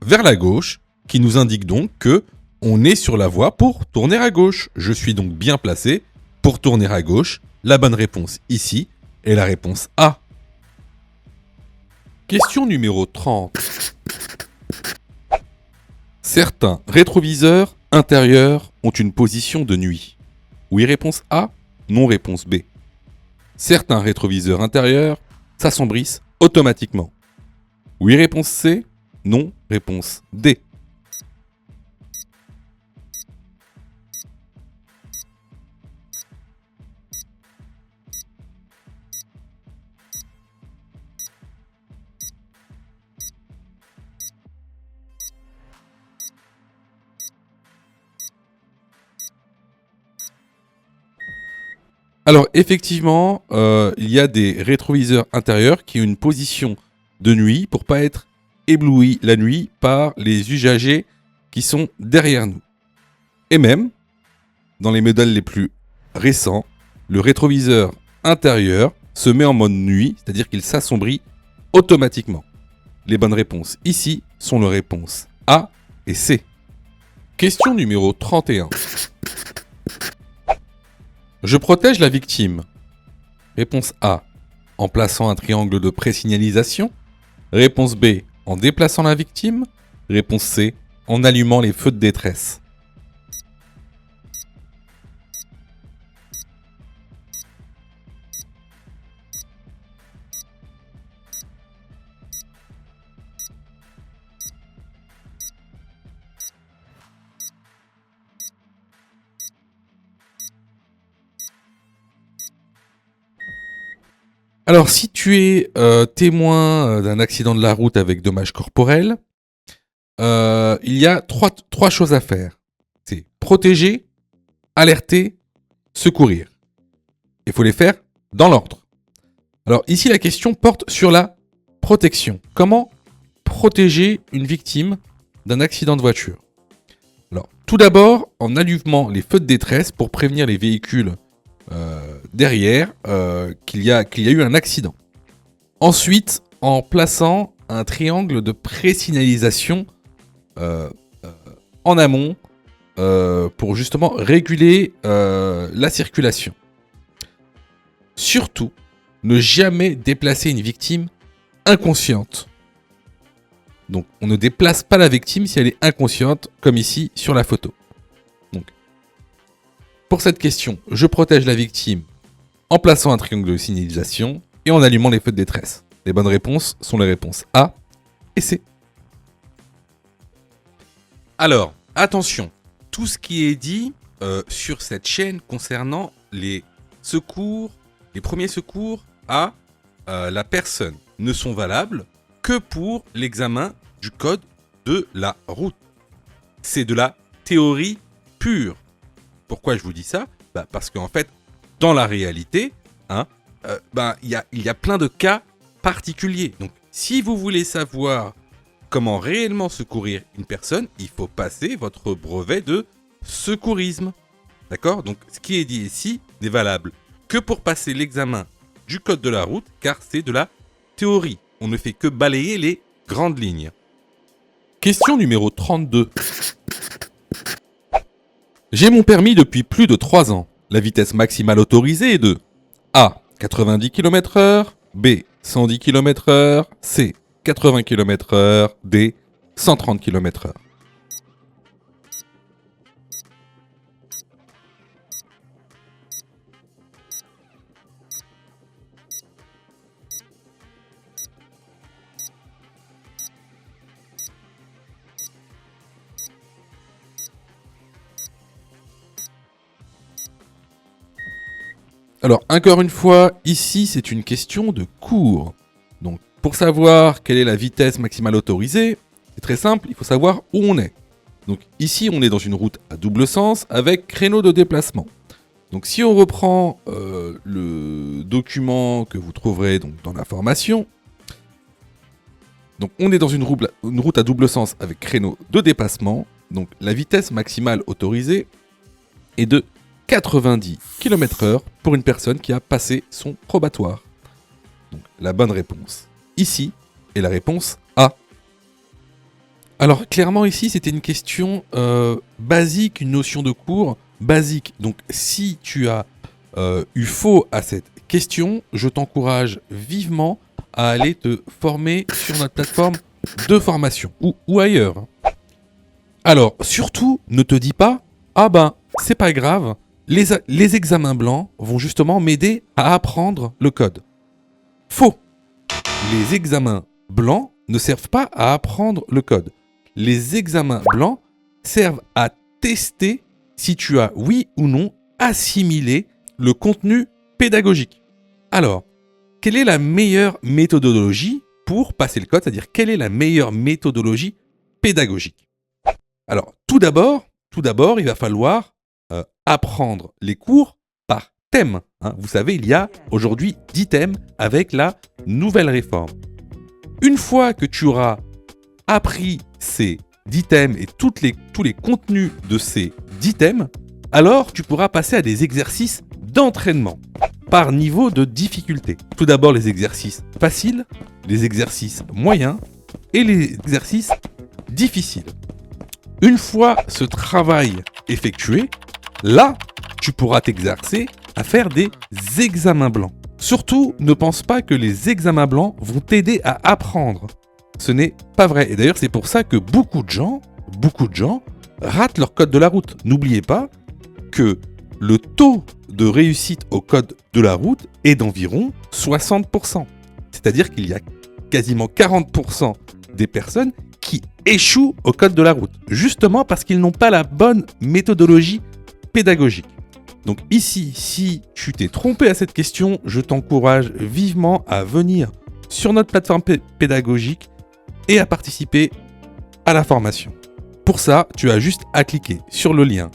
[SPEAKER 1] vers la gauche, qui nous indique donc que on est sur la voie pour tourner à gauche. Je suis donc bien placé pour tourner à gauche. La bonne réponse ici est la réponse A. Question numéro 30. Certains rétroviseurs intérieurs ont une position de nuit. Oui, réponse A, non, réponse B. Certains rétroviseurs intérieurs s'assombrissent automatiquement. Oui, réponse C, non, réponse D. Alors effectivement, il y a des rétroviseurs intérieurs qui ont une position de nuit pour pas être éblouis la nuit par les usagers qui sont derrière nous. Et même, dans les modèles les plus récents, le rétroviseur intérieur se met en mode nuit, c'est-à-dire qu'il s'assombrit automatiquement. Les bonnes réponses ici sont les réponses A et C. Question numéro 31. Je protège la victime. Réponse A, en plaçant un triangle de présignalisation. Réponse B, en déplaçant la victime. Réponse C, en allumant les feux de détresse. Alors, si tu es témoin d'un accident de la route avec dommages corporels, il y a trois choses à faire. C'est protéger, alerter, secourir. Il faut les faire dans l'ordre. Alors ici, la question porte sur la protection. Comment protéger une victime d'un accident de voiture? Alors, tout d'abord, en allumant les feux de détresse pour prévenir les véhicules derrière qu'il y a eu un accident. Ensuite, en plaçant un triangle de pré-signalisation en amont pour justement réguler la circulation. Surtout, ne jamais déplacer une victime inconsciente. Donc, on ne déplace pas la victime si elle est inconsciente, comme ici sur la photo. Donc, pour cette question, je protège la victime en plaçant un triangle de signalisation et en allumant les feux de détresse. Les bonnes réponses sont les réponses A et C. Alors, attention, tout ce qui est dit sur cette chaîne concernant les secours, les premiers secours à la personne ne sont valables que pour l'examen du code de la route. C'est de la théorie pure. Pourquoi je vous dis ça ? Parce qu'en fait, dans la réalité, il y a plein de cas particuliers. Donc, si vous voulez savoir comment réellement secourir une personne, il faut passer votre brevet de secourisme. D'accord ? Donc, ce qui est dit ici n'est valable que pour passer l'examen du code de la route, car c'est de la théorie. On ne fait que balayer les grandes lignes. Question numéro 32. J'ai mon permis depuis plus de 3 ans. La vitesse maximale autorisée est de A. 90 km/h, B. 110 km/h, C. 80 km/h, D. 130 km/h. Alors, encore une fois, ici, c'est une question de cours. Donc, pour savoir quelle est la vitesse maximale autorisée, c'est très simple, il faut savoir où on est. Donc, ici, on est dans une route à double sens avec créneau de déplacement. Donc, si on reprend le document que vous trouverez donc, dans la formation, donc on est dans une route à double sens avec créneau de dépassement. Donc, la vitesse maximale autorisée est de 90 km/h pour une personne qui a passé son probatoire. Donc la bonne réponse ici est la réponse A. Alors clairement ici c'était une question basique, une notion de cours basique. Donc si tu as eu faux à cette question, je t'encourage vivement à aller te former sur notre plateforme de formation ou ailleurs. Alors surtout ne te dis pas c'est pas grave. Les examens blancs vont justement m'aider à apprendre le code. Faux. Les examens blancs ne servent pas à apprendre le code. Les examens blancs servent à tester si tu as, oui ou non, assimilé le contenu pédagogique. Alors, quelle est la meilleure méthodologie pour passer le code ? C'est-à-dire, quelle est la meilleure méthodologie pédagogique ? Alors, tout d'abord, il va falloir apprendre les cours par thème. Vous savez, il y a aujourd'hui 10 thèmes avec la nouvelle réforme. Une fois que tu auras appris ces 10 thèmes et tous les contenus de ces 10 thèmes, alors tu pourras passer à des exercices d'entraînement par niveau de difficulté. Tout d'abord les exercices faciles, les exercices moyens et les exercices difficiles. Une fois ce travail effectué, là, tu pourras t'exercer à faire des examens blancs. Surtout, ne pense pas que les examens blancs vont t'aider à apprendre. Ce n'est pas vrai. Et d'ailleurs, c'est pour ça que beaucoup de gens ratent leur code de la route. N'oubliez pas que le taux de réussite au code de la route est d'environ 60%. C'est-à-dire qu'il y a quasiment 40% des personnes qui échouent au code de la route, justement parce qu'ils n'ont pas la bonne méthodologie pédagogique. Donc ici, si tu t'es trompé à cette question, je t'encourage vivement à venir sur notre plateforme pédagogique et à participer à la formation. Pour ça, tu as juste à cliquer sur le lien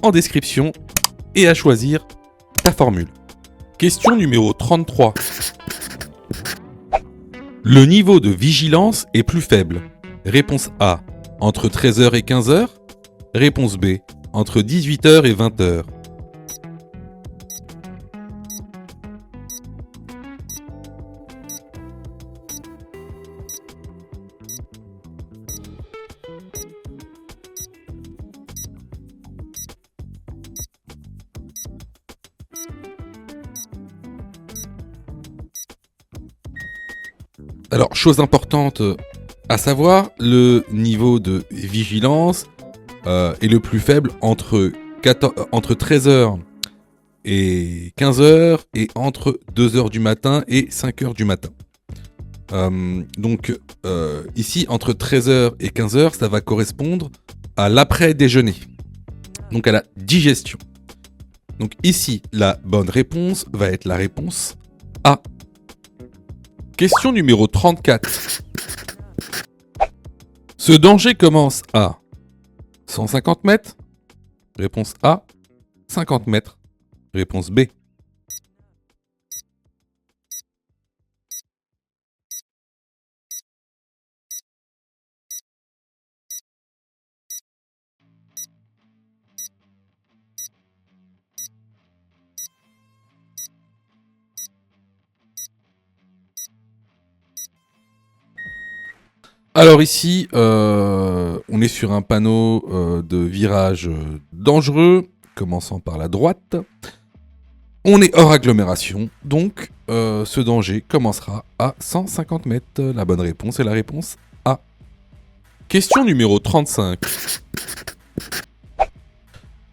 [SPEAKER 1] en description et à choisir ta formule. Question numéro 33. Le niveau de vigilance est plus faible. Réponse A, entre 13h et 15h. Réponse B, entre 18h et 20h. Alors, chose importante à savoir, le niveau de vigilance est le plus faible entre 13h et 15h et entre 2h du matin et 5h du matin. Donc ici, entre 13h et 15h, ça va correspondre à l'après-déjeuner, donc à la digestion. Donc ici, la bonne réponse va être la réponse A. Question numéro 34. Ce danger commence à 150 mètres. Réponse A. 50 mètres. Réponse B. Alors ici, on est sur un panneau de virage dangereux, commençant par la droite. On est hors agglomération, donc ce danger commencera à 150 mètres. La bonne réponse est la réponse A. Question numéro 35.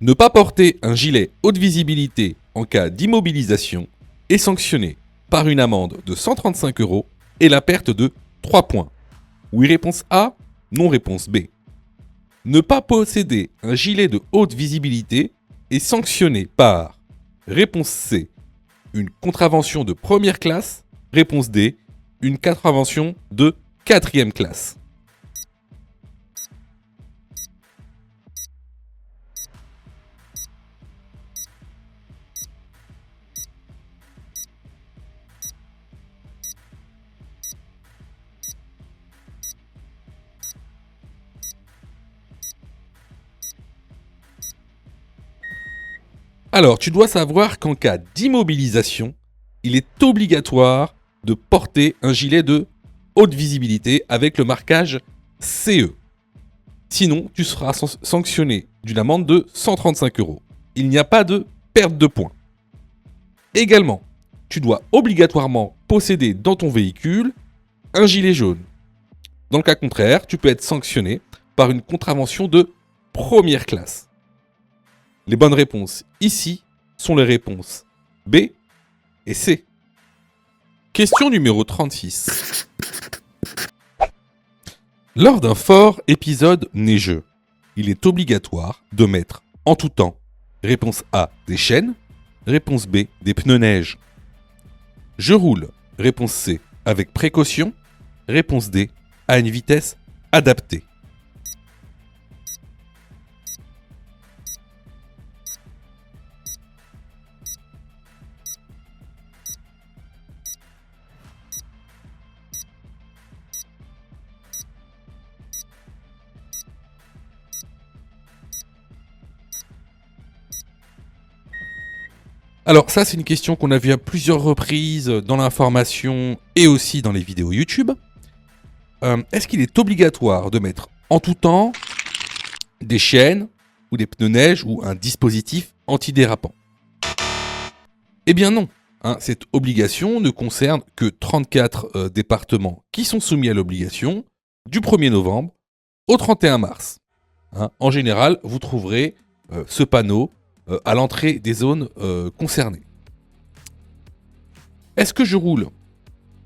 [SPEAKER 1] Ne pas porter un gilet haute visibilité en cas d'immobilisation est sanctionné par une amende de 135 € et la perte de 3 points. Oui, réponse A, non, réponse B. Ne pas posséder un gilet de haute visibilité est sanctionné par réponse C, une contravention de première classe, réponse D, une contravention de quatrième classe. Alors, tu dois savoir qu'en cas d'immobilisation, il est obligatoire de porter un gilet de haute visibilité avec le marquage CE. Sinon, tu seras sanctionné d'une amende de 135 €. Il n'y a pas de perte de points. Également, tu dois obligatoirement posséder dans ton véhicule un gilet jaune. Dans le cas contraire, tu peux être sanctionné par une contravention de première classe. Les bonnes réponses ici sont les réponses B et C. Question numéro 36. Lors d'un fort épisode neigeux, il est obligatoire de mettre en tout temps réponse A des chaînes, réponse B des pneus neige. Je roule, réponse C avec précaution, réponse D à une vitesse adaptée. Alors ça, c'est une question qu'on a vue à plusieurs reprises dans l'information et aussi dans les vidéos YouTube. Est-ce qu'il est obligatoire de mettre en tout temps des chaînes ou des pneus neige ou un dispositif antidérapant? Eh bien non. Cette obligation ne concerne que 34 départements qui sont soumis à l'obligation du 1er novembre au 31 mars. En général, vous trouverez ce panneau à l'entrée des zones concernées. Est-ce que je roule?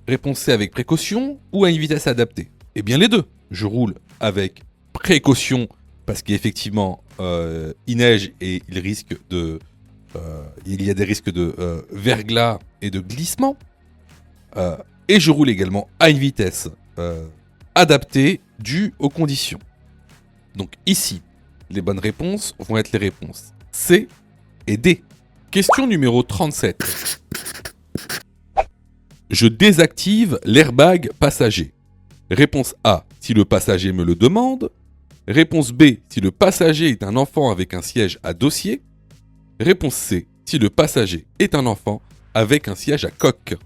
[SPEAKER 1] Réponse C avec précaution ou à une vitesse adaptée? Eh bien les deux. Je roule avec précaution parce qu'effectivement il neige et il y a des risques de verglas et de glissement. Et je roule également à une vitesse adaptée due aux conditions. Donc ici, les bonnes réponses vont être les réponses C et D. Question numéro 37. Je désactive l'airbag passager. Réponse A, si le passager me le demande. Réponse B, si le passager est un enfant avec un siège à dossier. Réponse C, si le passager est un enfant avec un siège à coque.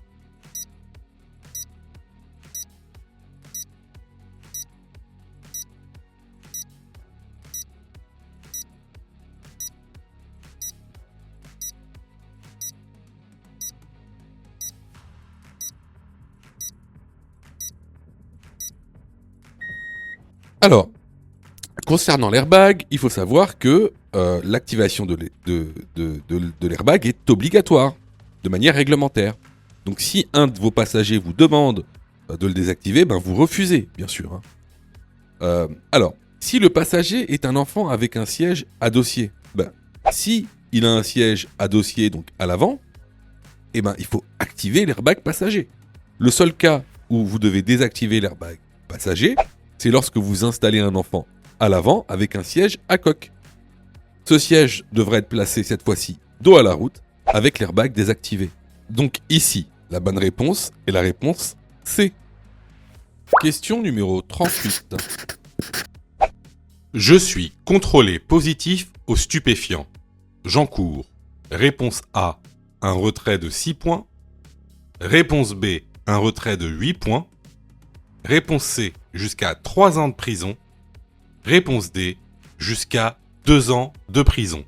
[SPEAKER 1] Alors, concernant l'airbag, il faut savoir que l'activation de l'airbag est obligatoire, de manière réglementaire. Donc si un de vos passagers vous demande de le désactiver, ben vous refusez, bien sûr, hein. Alors, si le passager est un enfant avec un siège à dossier, ben, si il a un siège à dossier, donc à l'avant, eh ben, il faut activer l'airbag passager. Le seul cas où vous devez désactiver l'airbag passager, c'est lorsque vous installez un enfant à l'avant avec un siège à coque. Ce siège devrait être placé cette fois-ci dos à la route avec l'airbag désactivé. Donc ici, la bonne réponse est la réponse C. Question numéro 38.
[SPEAKER 2] Je suis contrôlé positif aux stupéfiants. J'encours. Réponse A, un retrait de 6 points. Réponse B, un retrait de 8 points. Réponse C, jusqu'à 3 ans de prison. Réponse D, jusqu'à 2 ans de prison.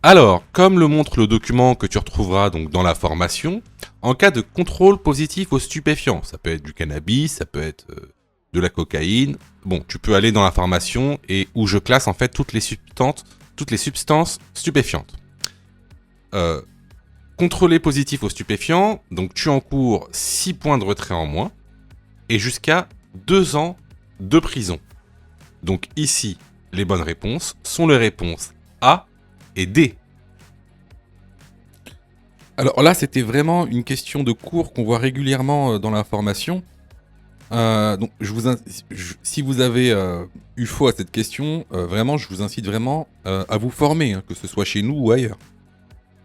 [SPEAKER 2] Alors, comme le montre le document que tu retrouveras donc dans la formation, en cas de contrôle positif aux stupéfiants, ça peut être du cannabis, ça peut être de la cocaïne. Bon, tu peux aller dans la formation et où je classe en fait toutes les substances stupéfiantes. Contrôlé positif aux stupéfiants, donc tu encours 6 points de retrait en moins et jusqu'à 2 ans de prison. Donc ici, les bonnes réponses sont les réponses A et D.
[SPEAKER 1] Alors là, c'était vraiment une question de cours qu'on voit régulièrement dans la formation. Donc, si vous avez eu faux à cette question, vraiment, je vous incite vraiment à vous former, hein, que ce soit chez nous ou ailleurs.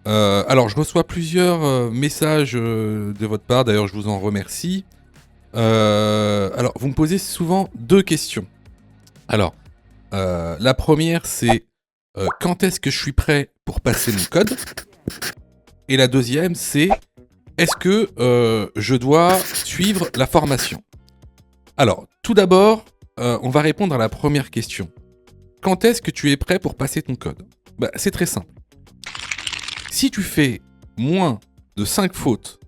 [SPEAKER 1] Alors, je reçois plusieurs messages de votre part, d'ailleurs, je vous en remercie. Alors, vous me posez souvent deux questions. Alors, la première, c'est quand est-ce que je suis prêt pour passer mon code ? Et la deuxième, c'est est-ce que je dois suivre la formation ? Alors, tout d'abord, on va répondre à la première question. Quand est-ce que tu es prêt pour passer ton code ? Bah, c'est très simple. Si tu fais moins de 5 fautes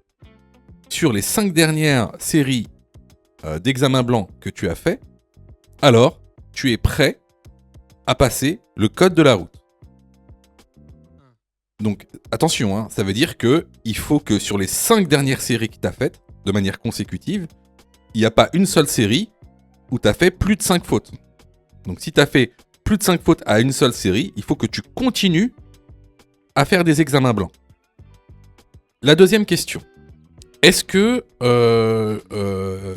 [SPEAKER 1] sur les 5 dernières séries d'examens blancs que tu as fait, alors tu es prêt à passer le code de la route. Donc attention, hein, ça veut dire qu'il faut que sur les 5 dernières séries que tu as faites, de manière consécutive, il n'y a pas une seule série où tu as fait plus de 5 fautes. Donc si tu as fait plus de 5 fautes à une seule série, il faut que tu continues à faire des examens blancs. La deuxième question. Est-ce que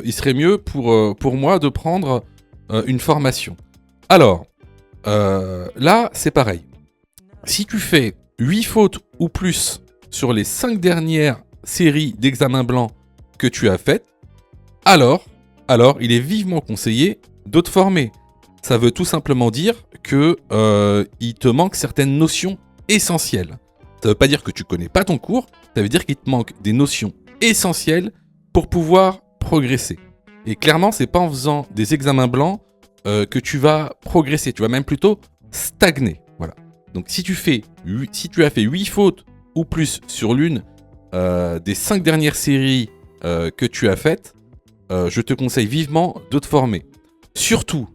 [SPEAKER 1] il serait mieux pour moi de prendre une formation ? Alors, là, c'est pareil. Si tu fais 8 fautes ou plus sur les 5 dernières séries d'examens blancs que tu as faites, alors, il est vivement conseillé de te former. Ça veut tout simplement dire que il te manque certaines notions essentielles. Ça veut pas dire que tu connais pas ton cours, ça veut dire qu'il te manque des notions essentielles pour pouvoir progresser. Et clairement, c'est pas en faisant des examens blancs que tu vas progresser, tu vas même plutôt stagner. Voilà. Donc si tu as fait 8 fautes ou plus sur l'une des 5 dernières séries que tu as faites, je te conseille vivement de te former. Surtout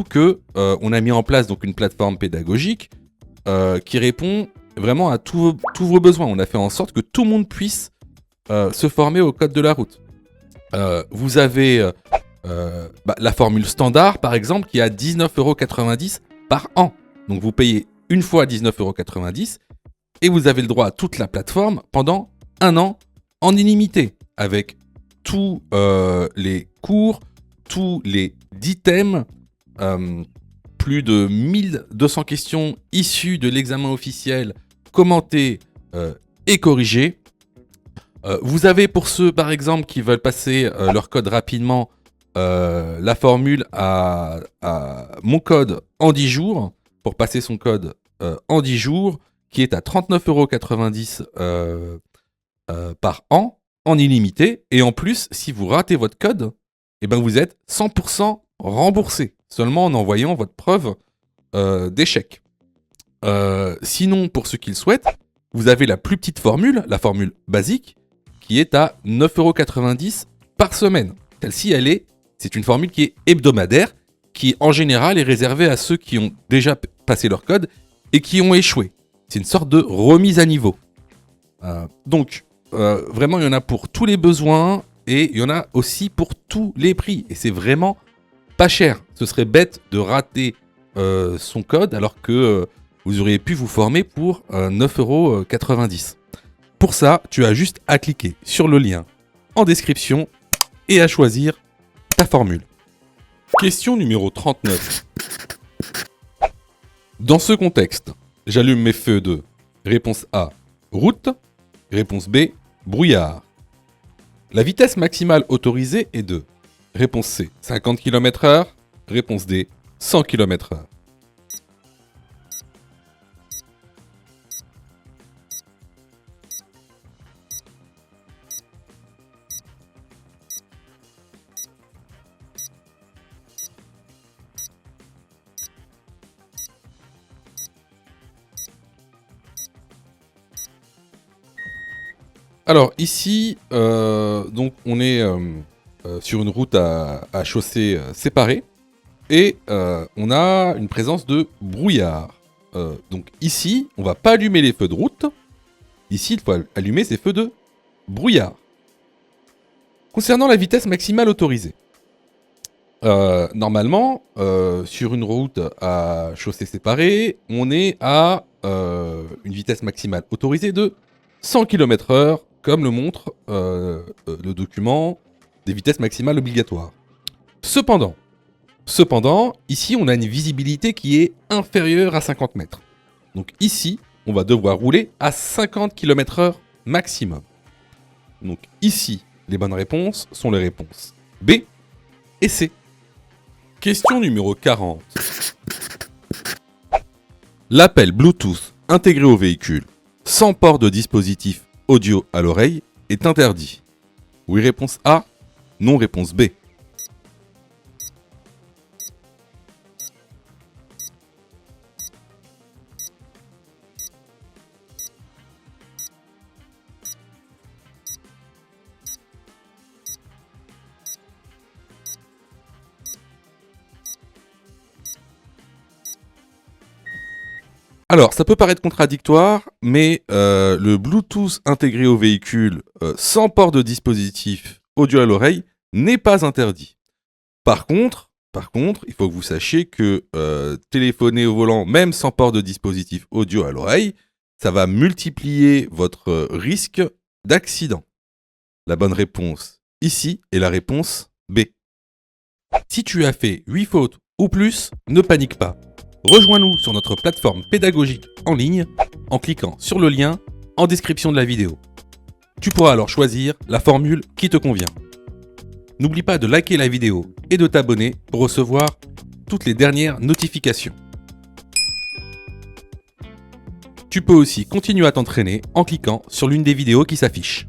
[SPEAKER 1] que on a mis en place donc une plateforme pédagogique qui répond vraiment à tous vos besoins. On a fait en sorte que tout le monde puisse se former au code de la route. Vous avez la formule standard, par exemple, qui est à 19,90 € par an. Donc vous payez une fois 19,90 € et vous avez le droit à toute la plateforme pendant 1 an en illimité, avec tous les cours, tous les 10 thèmes, plus de 1200 questions issues de l'examen officiel, commentées et corrigées. Vous avez pour ceux, par exemple, qui veulent passer leur code rapidement, la formule à mon code en 10 jours, pour passer son code en 10 jours, qui est à 39,90 € par an. en illimité. Et en plus, si vous ratez votre code, eh ben vous êtes 100% remboursé, seulement en envoyant votre preuve d'échec. Sinon, pour ceux qui le souhaitent, vous avez la plus petite formule, la formule basique, qui est à 9,90 € par semaine. Celle-ci, c'est une formule qui est hebdomadaire, qui en général est réservée à ceux qui ont déjà passé leur code et qui ont échoué. C'est une sorte de remise à niveau. Donc, vraiment, il y en a pour tous les besoins et il y en a aussi pour tous les prix. Et c'est vraiment pas cher. Ce serait bête de rater son code alors que vous auriez pu vous former pour 9,90 €. Pour ça, tu as juste à cliquer sur le lien en description et à choisir ta formule. Question numéro 39. Dans ce contexte, j'allume mes feux de réponse A, route, réponse B, brouillard. La vitesse maximale autorisée est de réponse C, 50 km/h, réponse D, 100 km/h. Alors ici, donc on est sur une route à chaussée séparée et on a une présence de brouillard. Donc ici, on va pas allumer les feux de route. Ici, il faut allumer ces feux de brouillard. Concernant la vitesse maximale autorisée, normalement, sur une route à chaussée séparée, on est à une vitesse maximale autorisée de 100 km/h, comme le montre le document des vitesses maximales obligatoires. Cependant, ici, on a une visibilité qui est inférieure à 50 mètres. Donc ici, on va devoir rouler à 50 km/h maximum. Donc ici, les bonnes réponses sont les réponses B et C. Question numéro 40. L'appel Bluetooth intégré au véhicule sans port de dispositif audio à l'oreille est interdit. Oui, réponse A. Non, réponse B. Alors, ça peut paraître contradictoire, mais le Bluetooth intégré au véhicule sans port de dispositif audio à l'oreille n'est pas interdit. Par contre, il faut que vous sachiez que téléphoner au volant, même sans port de dispositif audio à l'oreille, ça va multiplier votre risque d'accident. La bonne réponse ici est la réponse B. Si tu as fait 8 fautes ou plus, ne panique pas. Rejoins-nous sur notre plateforme pédagogique en ligne en cliquant sur le lien en description de la vidéo. Tu pourras alors choisir la formule qui te convient. N'oublie pas de liker la vidéo et de t'abonner pour recevoir toutes les dernières notifications. Tu peux aussi continuer à t'entraîner en cliquant sur l'une des vidéos qui s'affichent.